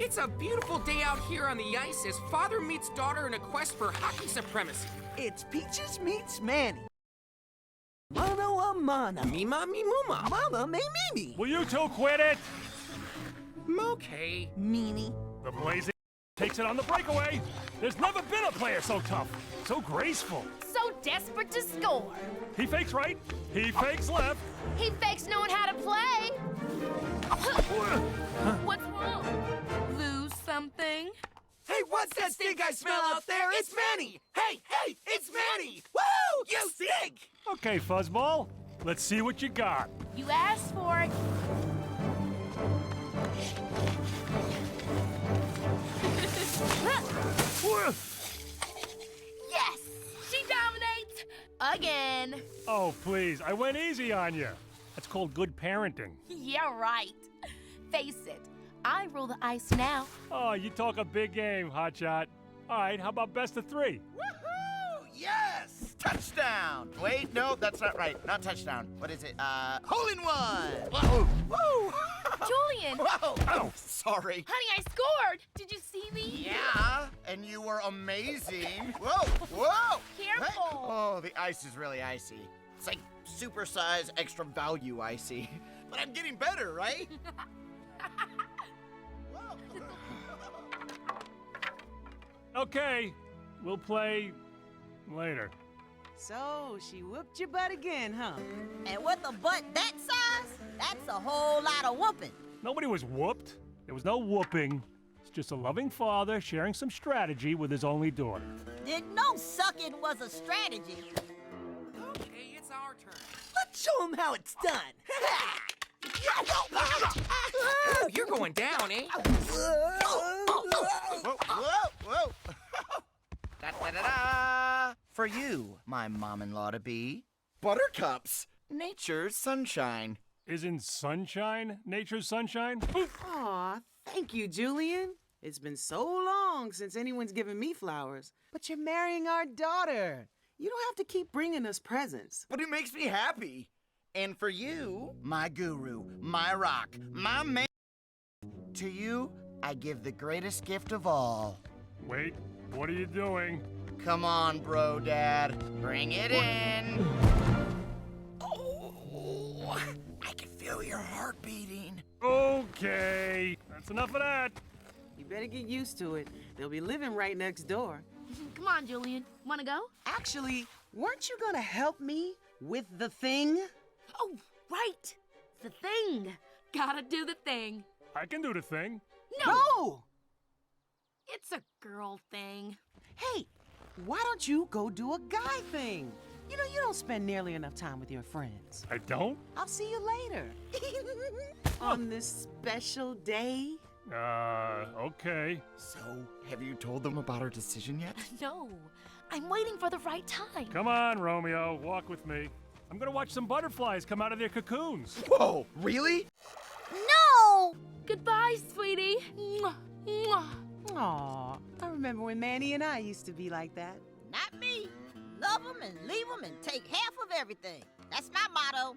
It's a beautiful day out here on the ice as father meets daughter in a quest for hockey supremacy. It's Peaches meets Manny. Mano a mano. Mima mi muma. Mama me mimi. Will you two quit it? Okay. Meanie. The Blazing takes it on the breakaway. There's never been a player so tough, so graceful. So desperate to score. He fakes right, he fakes left. He fakes knowing how to play. What's wrong? Lose something? Hey, what's that stink I smell out there? It's Manny! Hey, it's Manny! Woo! You stink! Okay, Fuzzball, let's see what you got. You asked for it. Yes! She dominates! Again! Oh, please, I went easy on you. That's called good parenting. Yeah, right. Face it, I rule the ice now. Oh, you talk a big game, Hotshot. All right, how about best of three? Woohoo! Yes! Touchdown! Wait, no, that's not right. Not touchdown. What is it? Hole in one! Whoa! Whoa! Julian! Whoa! Oh, sorry. Honey, I scored! Did you see me? Yeah, and you were amazing. Whoa! Whoa! Careful! Hey. Oh, the ice is really icy. It's like super-sized, extra value icy. But I'm getting better, right? Whoa. Okay, we'll play later. So, she whooped your butt again, huh? And with a butt that size, that's a whole lot of whooping. Nobody was whooped. There was no whooping. It's just a loving father sharing some strategy with his only daughter. Didn't know sucking was a strategy. Okay, it's our turn. Let's show him how it's done. Oh, you're going down, eh? Whoa, whoa, whoa. Da-da-da-da! For you, my mom-in-law-to-be, buttercups, nature's sunshine. Isn't sunshine nature's sunshine? Aw, thank you, Julian. It's been so long since anyone's given me flowers. But you're marrying our daughter. You don't have to keep bringing us presents. But it makes me happy. And for you, my guru, my rock, my man. To you, I give the greatest gift of all. Wait, what are you doing? Come on, bro, Dad. Bring it in. Oh, I can feel your heart beating. Okay, that's enough of that. You better get used to it. They'll be living right next door. Come on, Julian. Wanna go? Actually, weren't you gonna help me with the thing? Oh, right. The thing. Gotta do the thing. I can do the thing. No! Go! It's a girl thing. Hey, why don't you go do a guy thing? You know, you don't spend nearly enough time with your friends. I don't? I'll see you later. On this special day. Okay. So, have you told them about our decision yet? No, I'm waiting for the right time. Come on, Romeo, walk with me. I'm gonna watch some butterflies come out of their cocoons. Whoa, really? No! Goodbye, sweetie. Mwah, mwah. Aw, I remember when Manny and I used to be like that. Not me. Love them and leave them and take half of everything. That's my motto.